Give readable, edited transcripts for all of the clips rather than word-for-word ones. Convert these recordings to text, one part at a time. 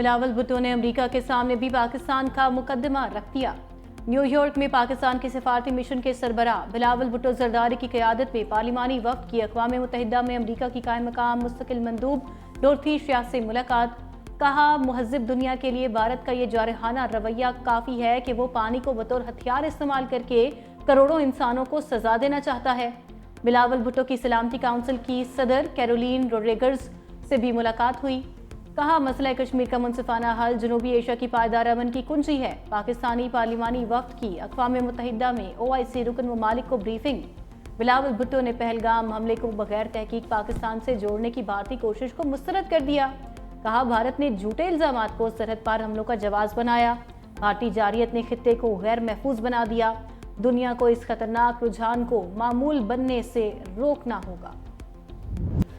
بلاول بھٹو نے امریکہ کے سامنے بھی پاکستان کا مقدمہ رکھ دیا۔ نیو یارک میں پاکستان کے سفارتی مشن کے سربراہ بلاول بھٹو زرداری کی قیادت میں پارلیمانی وفد کی اقوام متحدہ میں امریکہ کی قائم مقام مستقل مندوب ڈورتھی شیا سے ملاقات۔ کہا مہذب دنیا کے لیے بھارت کا یہ جارحانہ رویہ کافی ہے کہ وہ پانی کو بطور ہتھیار استعمال کر کے کروڑوں انسانوں کو سزا دینا چاہتا ہے۔ بلاول بھٹو کی سلامتی کونسل کی صدر کیرولین روڈریگز سے بھی ملاقات ہوئی۔ کہا مسئلہ کشمیر کا منصفانہ حل جنوبی ایشیا کی پائیدار امن کی کنجی ہے۔ پاکستانی پارلیمانی وفد کی اقوام متحدہ میں OIC رکن ممالک کو بریفنگ۔ بلاول بھٹو نے پہلگام حملے کو بغیر تحقیق پاکستان سے جوڑنے کی بھارتی کوشش کو مسترد کر دیا۔ کہا بھارت نے جھوٹے الزامات کو سرحد پار حملوں کا جواز بنایا۔ بھارتی جارحیت نے خطے کو غیر محفوظ بنا دیا۔ دنیا کو اس خطرناک رجحان کو معمول بننے سے روکنا ہوگا۔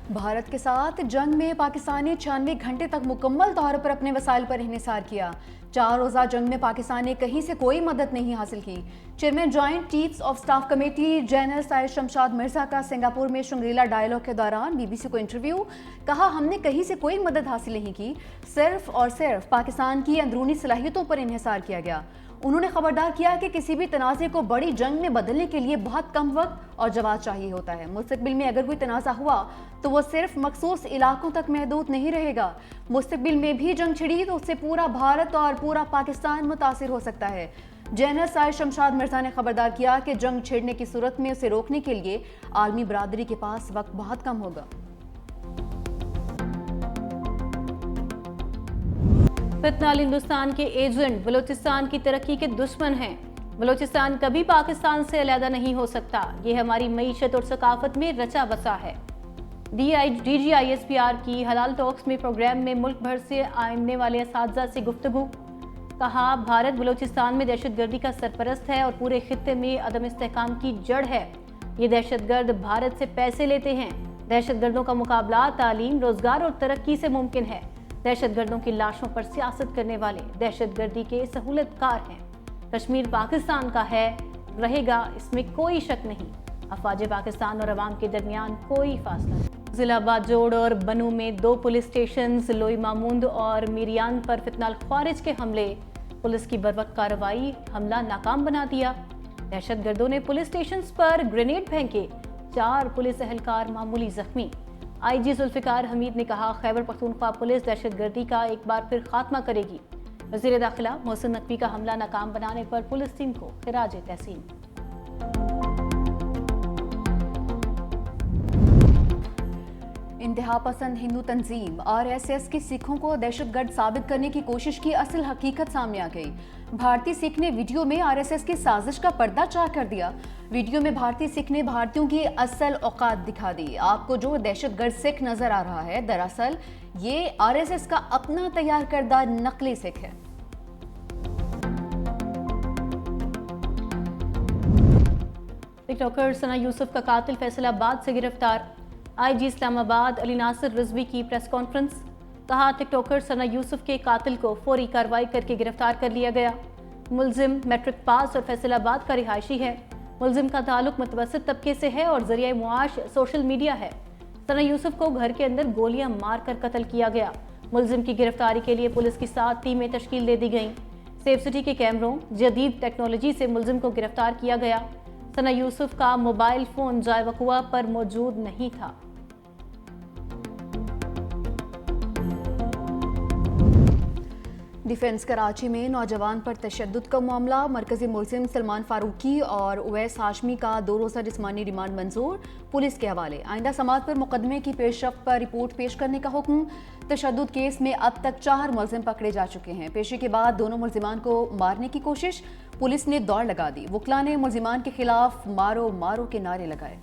بھارت کے ساتھ جنگ میں پاکستان نے 96 گھنٹے تک مکمل طور پر اپنے وسائل پر انحصار کیا۔ 4 روزہ جنگ میں پاکستان نے کہیں سے کوئی مدد نہیں حاصل کی۔ Chairman joint chiefs of staff committee general سائر شمشاد مرزا کا سنگاپور میں شنگریلا ڈائیلاگ کے دوران BBC کو انٹرویو۔ کہا ہم نے کہیں سے کوئی مدد حاصل نہیں کی، صرف اور صرف پاکستان کی اندرونی صلاحیتوں پر انحصار کیا گیا۔ انہوں نے خبردار کیا کہ کسی بھی تنازع کو بڑی جنگ میں بدلنے کے لیے بہت کم وقت اور جواز چاہیے ہوتا ہے۔ مستقبل میں اگر کوئی تنازع ہوا تو وہ صرف مخصوص علاقوں تک محدود نہیں رہے گا۔ مستقبل میں بھی جنگ چھڑی تو اس سے پورا بھارت اور پورا پاکستان متاثر ہو سکتا ہے۔ جنرل سائر شمشاد مرزا نے خبردار کیا کہ جنگ چھڑنے کی صورت میں اسے روکنے کے لیے عالمی برادری کے پاس وقت بہت کم ہوگا۔ فتنہ ہندوستان کے ایجنٹ بلوچستان کی ترقی کے دشمن ہیں۔ بلوچستان کبھی پاکستان سے علیحدہ نہیں ہو سکتا، یہ ہماری معیشت اور ثقافت میں رچا بسا ہے۔ DGISPR کی حلال ٹاکس میں پروگرام میں ملک بھر سے آنے والے اساتذہ سے گفتگو۔ کہا بھارت بلوچستان میں دہشت گردی کا سرپرست ہے اور پورے خطے میں عدم استحکام کی جڑ ہے۔ یہ دہشت گرد بھارت سے پیسے لیتے ہیں۔ دہشت گردوں کا مقابلہ تعلیم، روزگار اور ترقی سے ممکن ہے۔ دہشت گردوں کی لاشوں پر سیاست کرنے والے دہشت گردی کے سہولت کار ہیں۔ کشمیر پاکستان کا ہے، رہے گا، اس میں کوئی شک نہیں۔ افواج پاکستان اور عوام کے درمیان کوئی فاصلہ نہیں۔ ضلع باجوڑ اور بنو میں 2 پولیس سٹیشنز لوئی ماموند اور میریان پر فتنہ الخوارج کے حملے۔ پولیس کی بروقت کارروائی حملہ ناکام بنا دیا۔ دہشت گردوں نے پولیس سٹیشنز پر گرینیڈ پھینکے، 4 پولیس اہلکار معمولی زخمی۔ IG ذوالفقار حمید نے کہا خیبر پختونخوا پولیس دہشت گردی کا ایک بار پھر خاتمہ کرے گی۔ وزیر داخلہ محسن نقوی کا حملہ ناکام بنانے پر پولیس ٹیم کو خراج تحسین۔ انتہا پسند ہندو تنظیم RSS کی سکھوں کو دہشت گرد ثابت کرنے کی کوشش کی اصل حقیقت سامنے آ گئی۔ بھارتی سکھ نے ویڈیو میں RSS کی سازش کا پردہ چاک کر دیا۔ ویڈیو میں بھارتی سکھ نے بھارتیوں کی اصل اوقات دکھا دی۔ آپ کو جو دہشت گرد سکھ نظر آ رہا ہے دراصل یہ RSS کا اپنا تیار کردہ نقلی سکھ ہے۔ ٹک ٹاکر ثنا یوسف کا قاتل فیصل آباد سے گرفتار۔ IG اسلام آباد علی ناصر رضوی کی پریس کانفرنس۔ کہا ٹک ٹاکر ثنا یوسف کے قاتل کو فوری کارروائی کر کے گرفتار کر لیا گیا۔ ملزم میٹرک پاس اور فیصل آباد کا رہائشی ہے۔ ملزم کا تعلق متوسط طبقے سے ہے اور ذریعہ معاش سوشل میڈیا ہے۔ ثنا یوسف کو گھر کے اندر گولیاں مار کر قتل کیا گیا۔ ملزم کی گرفتاری کے لیے پولیس کی 7 ٹیمیں تشکیل دے دی گئیں۔ سیف سٹی کے کیمروں، جدید ٹیکنالوجی سے ملزم کو گرفتار کیا گیا۔ ثنا یوسف کا موبائل فون جائے وقوع پر موجود نہیں تھا۔ ڈیفنس کراچی میں نوجوان پر تشدد کا معاملہ، مرکزی ملزم سلمان فاروقی اور اویس ہاشمی کا 2 روزہ جسمانی ریمانڈ منظور، پولیس کے حوالے۔ آئندہ سماعت پر مقدمے کی پیش رفت پر رپورٹ پیش کرنے کا حکم۔ تشدد کیس میں اب تک 4 ملزم پکڑے جا چکے ہیں۔ پیشی کے بعد دونوں ملزمان کو مارنے کی کوشش، پولیس نے دوڑ لگا دی۔ وکلاء نے ملزمان کے خلاف مارو مارو کے نعرے لگائے۔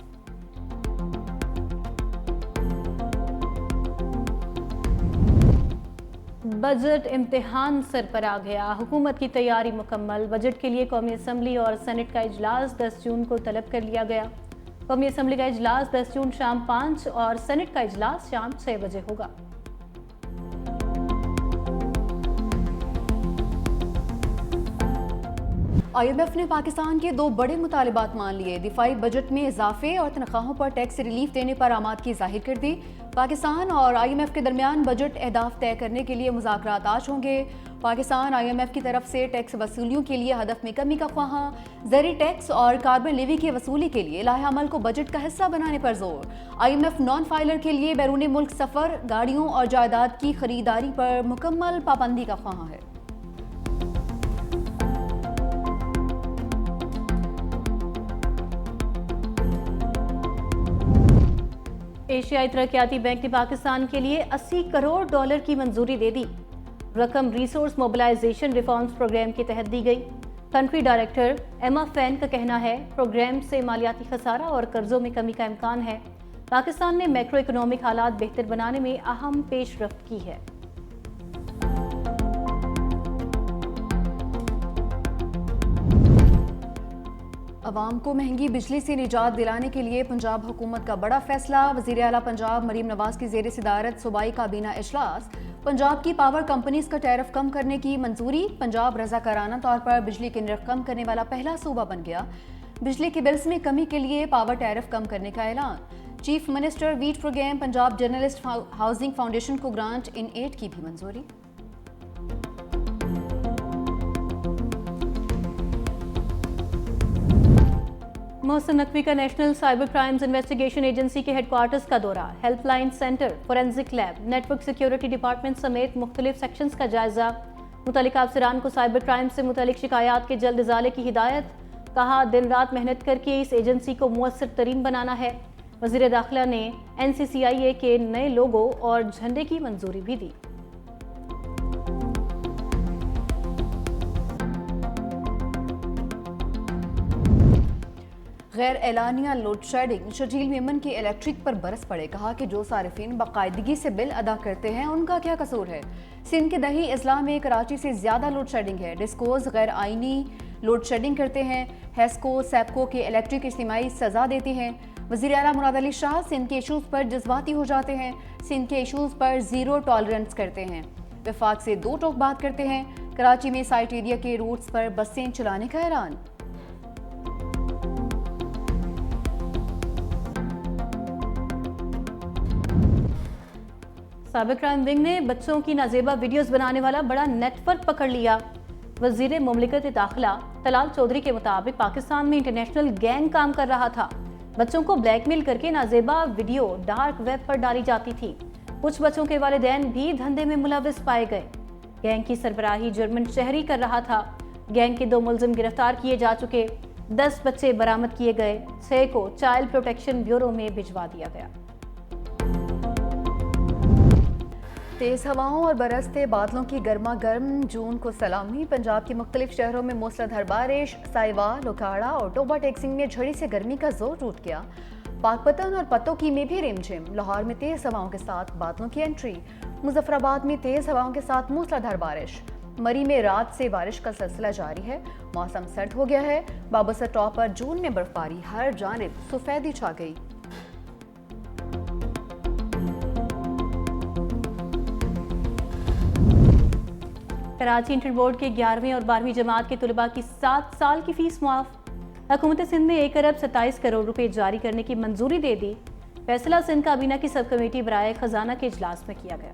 بجٹ امتحان سر پر آ گیا، حکومت کی تیاری مکمل۔ بجٹ کے لیے قومی اسمبلی اور سینٹ کا اجلاس 10 جون کو طلب کر لیا گیا۔ قومی اسمبلی کا اجلاس 10 جون شام 5 اور سینٹ کا اجلاس شام 6 بجے ہوگا۔ IMF نے پاکستان کے 2 بڑے مطالبات مان لیے۔ دفاعی بجٹ میں اضافے اور تنخواہوں پر ٹیکس ریلیف دینے پر آمادگی ظاہر کر دی۔ پاکستان اور IMF کے درمیان بجٹ اہداف طے کرنے کے لیے مذاکرات آج ہوں گے۔ پاکستان IMF کی طرف سے ٹیکس وصولیوں کے لیے ہدف میں کمی کا خواہاں، زرعی ٹیکس اور کاربن لیوی کی وصولی کے لیے لائحہ عمل کو بجٹ کا حصہ بنانے پر زور۔ IMF نان فائلر کے لیے بیرون ملک سفر، گاڑیوں اور جائیداد کی خریداری پر مکمل پابندی کا خواہاں ہے۔ ایشیائی ترقیاتی بینک نے پاکستان کے لیے $80 کروڑ کی منظوری دے دی۔ رقم ریسورس موبلائزیشن ریفارمز پروگرام کے تحت دی گئی۔ کنٹری ڈائریکٹر ایما فین کا کہنا ہے پروگرام سے مالیاتی خسارہ اور قرضوں میں کمی کا امکان ہے۔ پاکستان نے میکرو اکنامک حالات بہتر بنانے میں اہم پیش رفت کی ہے۔ عوام کو مہنگی بجلی سے نجات دلانے کے لیے پنجاب حکومت کا بڑا فیصلہ۔ وزیر اعلیٰ پنجاب مریم نواز کی زیر صدارت صوبائی کابینہ اجلاس۔ پنجاب کی پاور کمپنیز کا ٹیرف کم کرنے کی منظوری۔ پنجاب رضاکارانہ طور پر بجلی کے نرخ کم کرنے والا پہلا صوبہ بن گیا۔ بجلی کے بلز میں کمی کے لیے پاور ٹیرف کم کرنے کا اعلان۔ Chief minister wheat program Punjab journalist housing foundation کو گرانٹ ان ایڈ کی بھی منظوری۔ محسن نقوی کا national cyber crimes investigation agency کے ہیڈ کوارٹرز کا دورہ، helpline centre, forensic lab, network security department سمیت مختلف سیکشنز کا جائزہ۔ متعلقہ افسران کو سائبر کرائم سے متعلق شکایات کے جلد ازالے کی ہدایت۔ کہا دن رات محنت کر کے اس ایجنسی کو مؤثر ترین بنانا ہے۔ وزیر داخلہ نے NCCIA کے نئے لوگو اور جھنڈے کی منظوری بھی دی۔ غیر اعلانیہ لوڈ شیڈنگ، شرجیل میمن کی الیکٹرک پر برس پڑے۔ کہا کہ جو صارفین باقاعدگی سے بل ادا کرتے ہیں ان کا کیا قصور ہے۔ سندھ کے دہی اضلاع میں کراچی سے زیادہ لوڈ شیڈنگ ہے۔ ڈسکوز غیر آئینی لوڈ شیڈنگ کرتے ہیں۔ ہیسکو سیپکو کے الیکٹرک اجتماعی سزا دیتی ہیں۔ وزیر اعلیٰ مراد علی شاہ سندھ کے ایشوز پر جذباتی ہو جاتے ہیں، سندھ کے ایشوز پر زیرو ٹالرنس کرتے ہیں، وفاق سے دو ٹوک بات کرتے ہیں۔ کراچی میں سائٹ ایریا کے روٹس پر بسیں چلانے کا اعلان۔ سائبر کرائم ونگ نے بچوں کی نازیبا ویڈیوز بنانے والا بڑا نیٹ ورک پکڑ لیا۔ وزیر مملکت داخلہ طلال چودھری کے مطابق پاکستان میں انٹرنیشنل گینگ کام کر رہا تھا۔ بچوں کو بلیک میل کر کے نازیبا ویڈیو ڈارک ویب پر ڈالی جاتی تھی۔ کچھ بچوں کے والدین بھی دھندے میں ملوث پائے گئے۔ گینگ کی سربراہی جرمن شہری کر رہا تھا۔ گینگ کے 2 ملزم گرفتار کیے جا چکے، 10 بچے برآمد کیے گئے، 6 کو چائلڈ پروٹیکشن بیورو میں بھجوا دیا گیا۔ تیز ہواؤں اور برستے بادلوں کی گرما گرم جون کو سلامی۔ پنجاب کے مختلف شہروں میں موسلادھار بارش، سائیوال، اوکھاڑا اور ٹوبا ٹیکسنگ میں جھڑی سے گرمی کا زور ٹوٹ گیا۔ پاک پتن اور پتوکی میں بھی رم جھم۔ لاہور میں تیز ہواؤں کے ساتھ بادلوں کی انٹری۔ مظفر آباد میں تیز ہواؤں کے ساتھ موسلادھار بارش۔ مری میں رات سے بارش کا سلسلہ جاری ہے۔ موسم سرد ہو گیا ہے۔ بابوسر ٹاپ پر جون میں برفباری، ہر جانب سفیدی چھا گئی۔ کراچی انٹر بورڈ کے 11ویں اور 12ویں جماعت کے طلباء کی 7 سال کی فیس معاف۔ حکومت سندھ نے 1 ارب 27 کروڑ روپے جاری کرنے کی منظوری دے دی۔ فیصلہ سندھ کابینہ کی سب کمیٹی برائے خزانہ کے اجلاس میں کیا گیا۔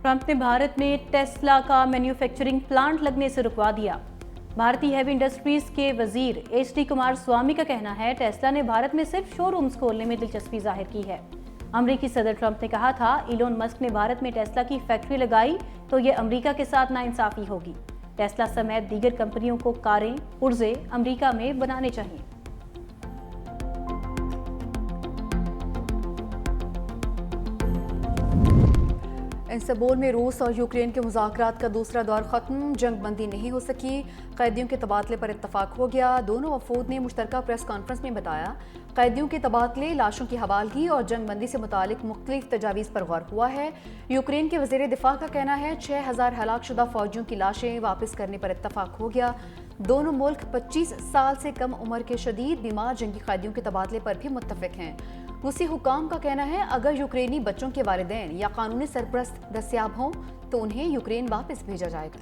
ٹرمپ نے بھارت میں ٹیسلا کا مینوفیکچرنگ پلانٹ لگنے سے رکوا دیا۔ بھارتی ہیوی انڈسٹریز کے وزیر HD کمار سوامی کا کہنا ہے ٹیسلا نے بھارت میں صرف شو رومز کھولنے میں دلچسپی ظاہر کی ہے۔ امریکی صدر ٹرمپ نے کہا تھا ایلون مسک نے بھارت میں ٹیسلا کی فیکٹری لگائی تو یہ امریکہ کے ساتھ ناانصافی ہوگی۔ ٹیسلا سمیت دیگر کمپنیوں کو کاریں، پرزے امریکہ میں بنانے چاہیے۔ استنبول میں روس اور یوکرین کے مذاکرات کا دوسرا دور ختم۔ جنگ بندی نہیں ہو سکی، قیدیوں کے تبادلے پر اتفاق ہو گیا۔ دونوں وفود نے مشترکہ پریس کانفرنس میں بتایا قیدیوں کے تبادلے، لاشوں کی حوالگی اور جنگ بندی سے متعلق مختلف تجاویز پر غور ہوا ہے۔ یوکرین کے وزیر دفاع کا کہنا ہے 6000 ہلاک شدہ فوجیوں کی لاشیں واپس کرنے پر اتفاق ہو گیا۔ دونوں ملک 25 سال سے کم عمر کے شدید بیمار جنگی قیدیوں کے تبادلے پر بھی متفق ہیں۔ روسی حکام کا کہنا ہے اگر یوکرینی بچوں کے والدین یا قانونی سرپرست دستیاب ہوں تو انہیں یوکرین واپس بھیجا جائے گا۔